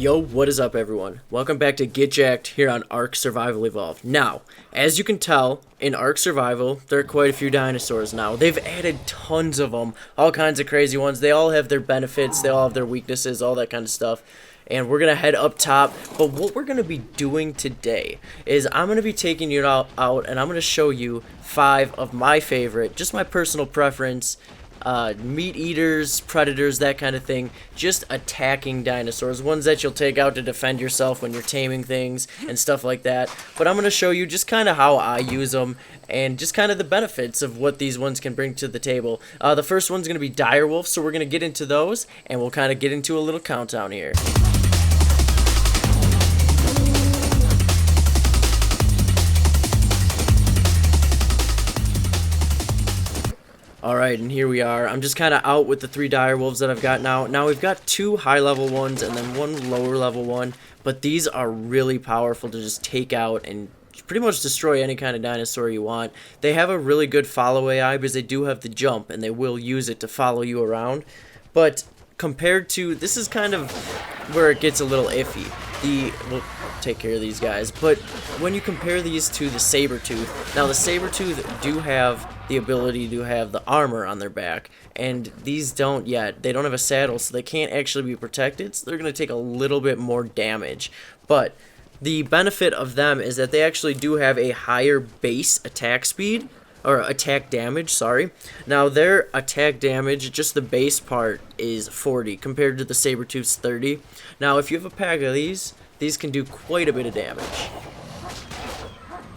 Yo, what is up everyone? Welcome back to Get Jacked here on Ark Survival Evolved. Now, as you can tell, in Ark Survival, there are quite a few dinosaurs now. They've added tons of them, all kinds of crazy ones. They all have their benefits, they all have their weaknesses, all that kind of stuff. And we're going to head up top, but what we're going to be doing today is I'm going to be taking you out and I'm going to show you 5 of my favorite, just my personal preference, meat eaters, predators, that kind of thing, just attacking dinosaurs, ones that you'll take out to defend yourself when you're taming things and stuff like that. But I'm going to show you just kind of how I use them and just kind of the benefits of what these ones can bring to the table. The first one's going to be Direwolves, so we're going to get into those and we'll kind of get into a little countdown here. Alright, and here we are. I'm just kind of out with the 3 direwolves that I've got now. Now we've got 2 high level ones and then 1 lower level one, but these are really powerful to just take out and pretty much destroy any kind of dinosaur you want. They have a really good follow AI because they do have the jump and they will use it to follow you around. But compared to, this is kind of where it gets a little iffy. We'll take care of these guys, but when you compare these to the saber-tooth, now the saber-tooth do have the ability to have the armor on their back, and these don't yet. They don't have a saddle, so they can't actually be protected, so they're going to take a little bit more damage. But the benefit of them is that they actually do have a higher base attack speed, or attack damage, sorry. Now their attack damage, just the base part, is 40 compared to the saber-tooth's 30. Now if you have a pack of these can do quite a bit of damage.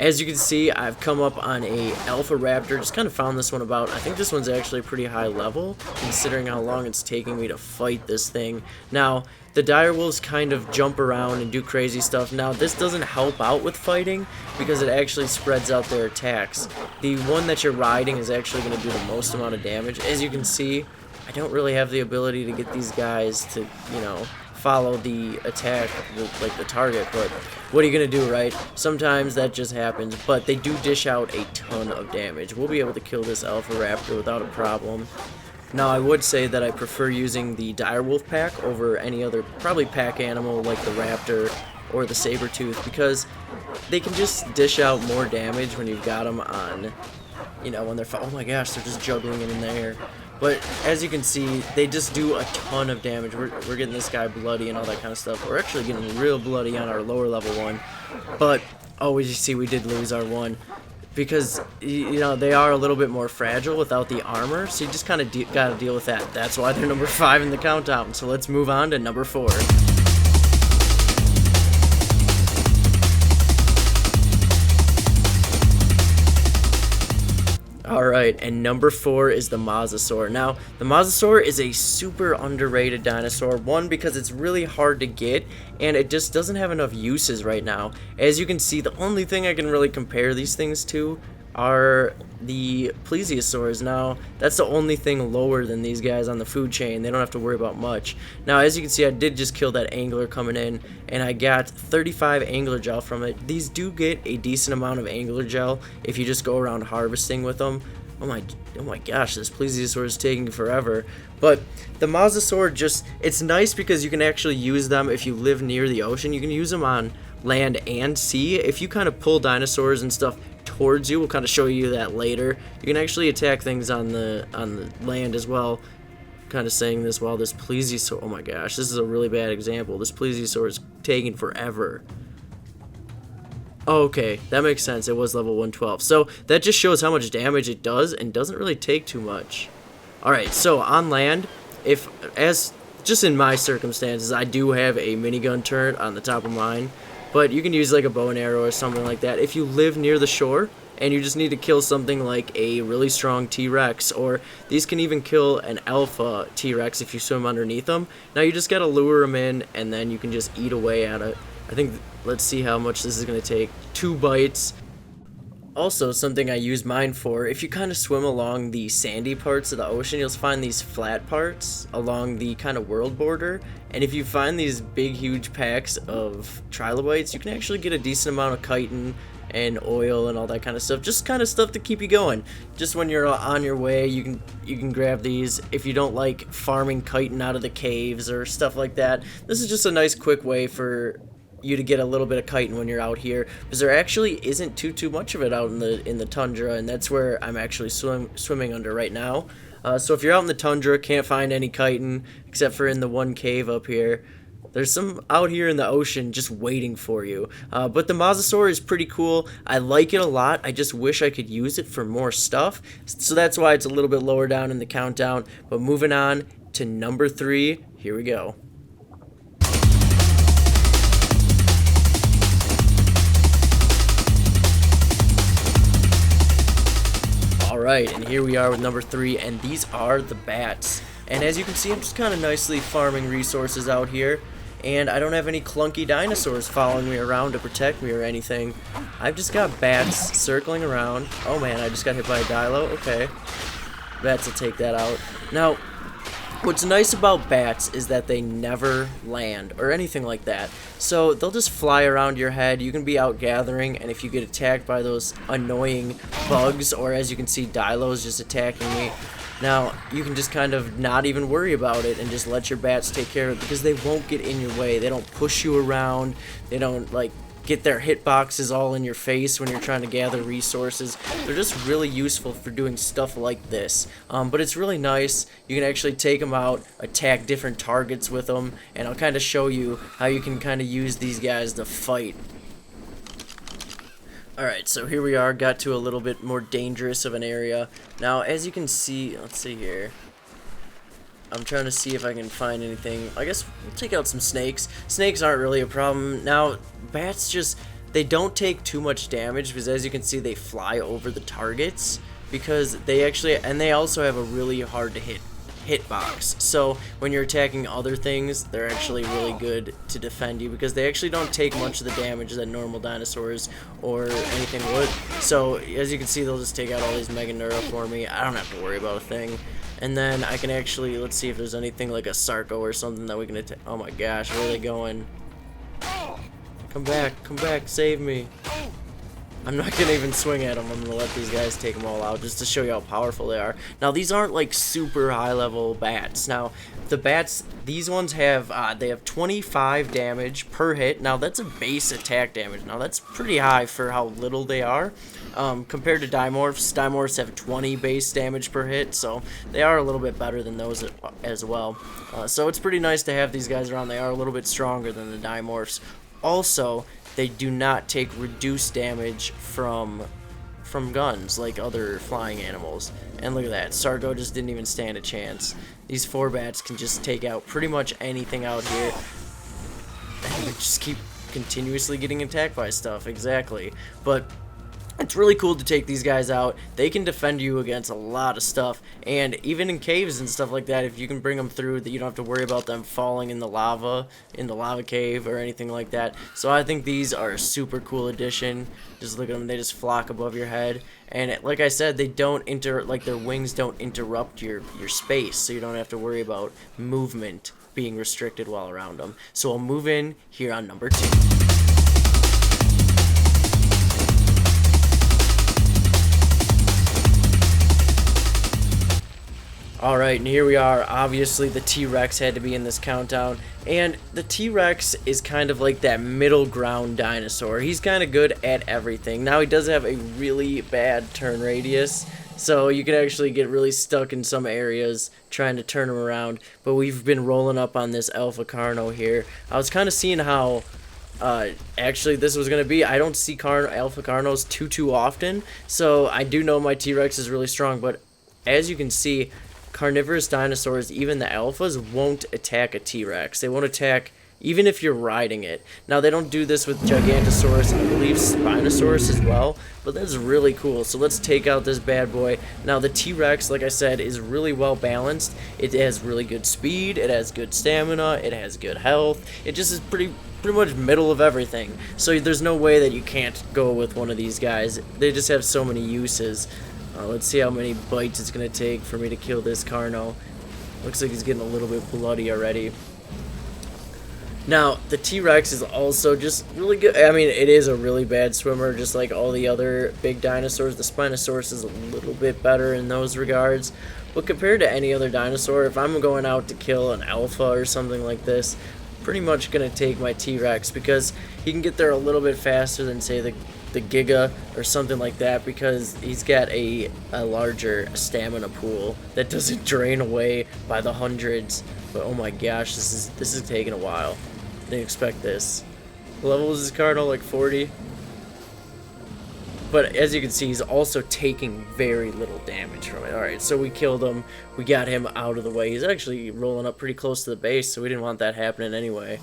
As you can see, I've come up on a alpha raptor, just kind of found this one about, I think this one's actually pretty high level, considering how long it's taking me to fight this thing. Now, the direwolves kind of jump around and do crazy stuff. Now, this doesn't help out with fighting, because it actually spreads out their attacks. The one that you're riding is actually going to do the most amount of damage. As you can see, I don't really have the ability to get these guys to, you know, follow the attack, like the target, but what are you gonna do, right? Sometimes that just happens, but they do dish out a ton of damage. We'll be able to kill this alpha raptor without a problem. Now I would say that I prefer using the direwolf pack over any other probably pack animal like the raptor or the saber-tooth, because they can just dish out more damage when you've got them on, you know, when they're, oh my gosh, they're just juggling it in the air. But as you can see, they just do a ton of damage. We're getting this guy bloody and all that kind of stuff. We're actually getting real bloody on our lower level one. But, oh, as you see, we did lose our one. Because, you know, they are a little bit more fragile without the armor. So you just kind of got to deal with that. That's why they're number 5 in the countdown. So let's move on to number 4. Alright, and number 4 is the mosasaur. Now, the mosasaur is a super underrated dinosaur. One, because it's really hard to get, and it just doesn't have enough uses right now. As you can see, the only thing I can really compare these things to are the plesiosaurs. Now, that's the only thing lower than these guys on the food chain. They don't have to worry about much. Now, as you can see, I did just kill that angler coming in, and I got 35 angler gel from it. These do get a decent amount of angler gel if you just go around harvesting with them. Oh my gosh, this plesiosaur is taking forever. But the mosasaur, just, it's nice because you can actually use them if you live near the ocean. You can use them on land and sea. If you kind of pull dinosaurs and stuff towards you, we'll kind of show you that later, you can actually attack things on the land as well. Kind of saying this while this plesiosaur, oh my gosh, this is a really bad example. This plesiosaur is taking forever. Okay, that makes sense. It was level 112. So that just shows how much damage it does and doesn't really take too much. Alright, so on land, just in my circumstances, I do have a minigun turret on the top of mine, but you can use like a bow and arrow or something like that. If you live near the shore and you just need to kill something like a really strong T-Rex, or these can even kill an alpha T-Rex if you swim underneath them. Now you just gotta lure them in and then you can just eat away at it. I think, let's see how much this is going to take. 2 bites. Also, something I use mine for, if you kind of swim along the sandy parts of the ocean, you'll find these flat parts along the kind of world border. And if you find these big, huge packs of trilobites, you can actually get a decent amount of chitin and oil and all that kind of stuff. Just kind of stuff to keep you going. Just when you're on your way, you can grab these. If you don't like farming chitin out of the caves or stuff like that, this is just a nice quick way for you to get a little bit of chitin when you're out here, because there actually isn't too much of it out in the tundra, and that's where I'm actually swimming under right now. So if you're out in the tundra, can't find any chitin except for in the one cave up here, there's some out here in the ocean just waiting for you. But the mosasaur is pretty cool. I like it a lot. I just wish I could use it for more stuff. So that's why it's a little bit lower down in the countdown. But moving on to number 3, here we go. Alright, and here we are with number 3, and these are the bats. And as you can see, I'm just kind of nicely farming resources out here, and I don't have any clunky dinosaurs following me around to protect me or anything. I've just got bats circling around. Oh man, I just got hit by a dilo. Okay, bats will take that out. Now, what's nice about bats is that they never land or anything like that. So they'll just fly around your head. You can be out gathering, and if you get attacked by those annoying bugs, or as you can see, dilos just attacking me, now you can just kind of not even worry about it and just let your bats take care of it, because they won't get in your way. They don't push you around. They don't like get their hitboxes all in your face when you're trying to gather resources. They're just really useful for doing stuff like this. But it's really nice. You can actually take them out, attack different targets with them, and I'll kind of show you how you can kind of use these guys to fight. Alright, so here we are, got to a little bit more dangerous of an area. Now, as you can see, let's see here. I'm trying to see if I can find anything. I guess we'll take out some snakes. Snakes aren't really a problem. Now, bats just, they don't take too much damage, because as you can see, they fly over the targets, because they actually, and they also have a really hard to hit hitbox. So when you're attacking other things, they're actually really good to defend you, because they actually don't take much of the damage that normal dinosaurs or anything would. So as you can see, they'll just take out all these Mega Neuro for me. I don't have to worry about a thing. And then I can actually, let's see if there's anything like a Sarco or something that we can attack. Oh my gosh, where are they going? Come back, save me. I'm not gonna even swing at them. I'm gonna let these guys take them all out just to show you how powerful they are. Now, these aren't like super high level bats. Now, the bats, these ones have, they have 25 damage per hit. Now, that's a base attack damage. Now, that's pretty high for how little they are. Compared to Dimorphs, Dimorphs have 20 base damage per hit, so they are a little bit better than those as well. So it's pretty nice to have these guys around. They are a little bit stronger than the Dimorphs. Also, they do not take reduced damage from guns like other flying animals. And look at that, Sargo just didn't even stand a chance. These 4 bats can just take out pretty much anything out here. And they just keep continuously getting attacked by stuff, exactly. But it's really cool to take these guys out. They can defend you against a lot of stuff, and even in caves and stuff like that, if you can bring them through, that you don't have to worry about them falling in the lava cave or anything like that. So I think these are a super cool addition. Just look at them, they just flock above your head, and like I said, they don't their wings don't interrupt your space, so you don't have to worry about movement being restricted while around them. So I'll move in here on number 2. Alright, and here we are. Obviously, the T-Rex had to be in this countdown. And the T-Rex is kind of like that middle ground dinosaur. He's kind of good at everything. Now, he does have a really bad turn radius, so you can actually get really stuck in some areas trying to turn him around. But we've been rolling up on this Alpha Carno here. I was kind of seeing how actually this was going to be. I don't see Alpha Carnos too often, so I do know my T-Rex is really strong. But as you can see, carnivorous dinosaurs, even the alphas, won't attack a T-Rex. They won't attack even if you're riding it. Now, they don't do this with Gigantosaurus and I believe Spinosaurus as well, but that's really cool. So let's take out this bad boy. Now, the T-Rex, like I said, is really well balanced. It has really good speed, it has good stamina, it has good health. It just is pretty much middle of everything. So there's no way that you can't go with one of these guys. They just have so many uses. Let's see how many bites it's going to take for me to kill this Carno. Looks like he's getting a little bit bloody already. Now, the T-Rex is also just really good. I mean, it is a really bad swimmer, just like all the other big dinosaurs. The Spinosaurus is a little bit better in those regards. But compared to any other dinosaur, if I'm going out to kill an alpha or something like this, I'm pretty much going to take my T-Rex because he can get there a little bit faster than, say, the Giga or something like that, because he's got a larger stamina pool that doesn't drain away by the hundreds. But oh my gosh, this is taking a while. Didn't expect this. Level is his Cardinal like 40. But as you can see, he's also taking very little damage from it. Alright, so we killed him. We got him out of the way. He's actually rolling up pretty close to the base, so we didn't want that happening anyway.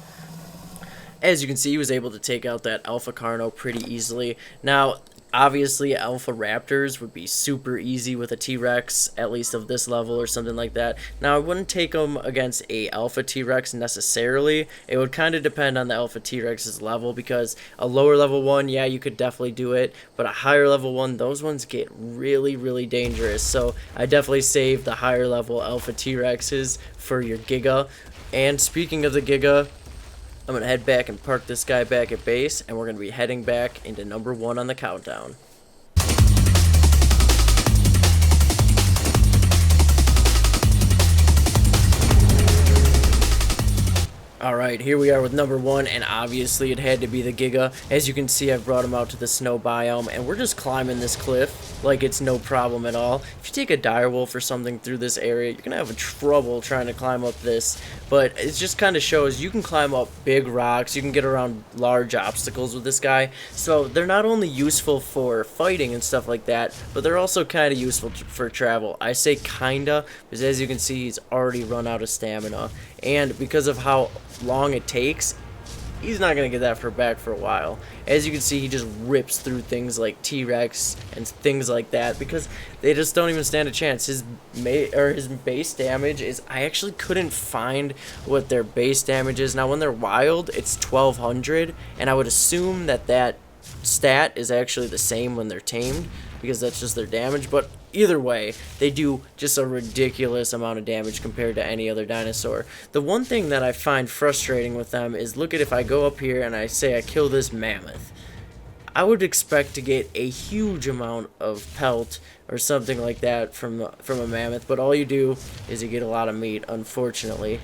As you can see, he was able to take out that Alpha Carno pretty easily. Now, obviously, Alpha Raptors would be super easy with a T-Rex, at least of this level or something like that. Now, I wouldn't take him against a Alpha T-Rex necessarily. It would kind of depend on the Alpha T-Rex's level, because a lower level one, yeah, you could definitely do it. But a higher level one, those ones get really, really dangerous. So I definitely save the higher level Alpha T-Rexes for your Giga. And speaking of the Giga, I'm going to head back and park this guy back at base, and we're going to be heading back into number 1 on the countdown. Alright, here we are with number 1, and obviously it had to be the Giga. As you can see, I've brought him out to the snow biome, and we're just climbing this cliff like it's no problem at all. If you take a direwolf or something through this area, you're going to have trouble trying to climb up this, but it just kind of shows you can climb up big rocks, you can get around large obstacles with this guy. So they're not only useful for fighting and stuff like that, but they're also kind of useful for travel. I say kinda, because as you can see, he's already run out of stamina, and because of how long it takes, he's not going to get that back for a while. As you can see, he just rips through things like T-Rex and things like that, because they just don't even stand a chance. His base damage is, I actually couldn't find what their base damage is. Now when they're wild, it's 1200, and I would assume that that stat is actually the same when they're tamed, because that's just their damage. But either way, they do just a ridiculous amount of damage compared to any other dinosaur. The one thing that I find frustrating with them is, look at, if I go up here and I say I kill this mammoth, I would expect to get a huge amount of pelt or something like that from a mammoth, but all you do is you get a lot of meat, unfortunately.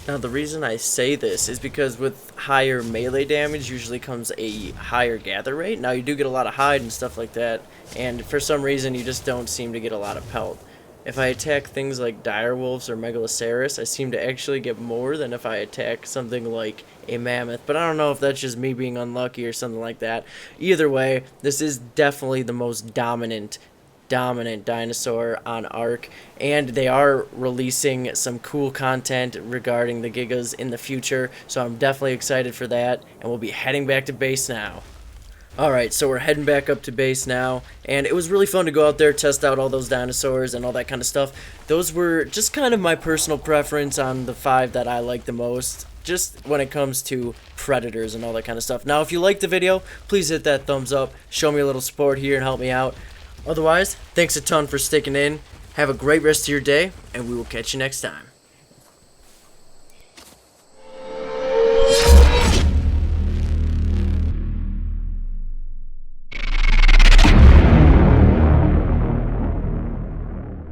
Now, the reason I say this is because with higher melee damage usually comes a higher gather rate. Now, you do get a lot of hide and stuff like that, and for some reason you just don't seem to get a lot of pelt. If I attack things like Direwolves or Megaloceros, I seem to actually get more than if I attack something like a mammoth. But I don't know if that's just me being unlucky or something like that. Either way, this is definitely the most dominant dinosaur on Ark, and they are releasing some cool content regarding the Gigas in the future, so I'm definitely excited for that, and we'll be heading back to base now. Alright, so we're heading back up to base now, and it was really fun to go out there, test out all those dinosaurs and all that kind of stuff. Those were just kind of my personal preference on the 5 that I like the most, just when it comes to predators and all that kind of stuff. Now, if you liked the video, please hit that thumbs up, show me a little support here and help me out. Otherwise, thanks a ton for sticking in. Have a great rest of your day, and we will catch you next time.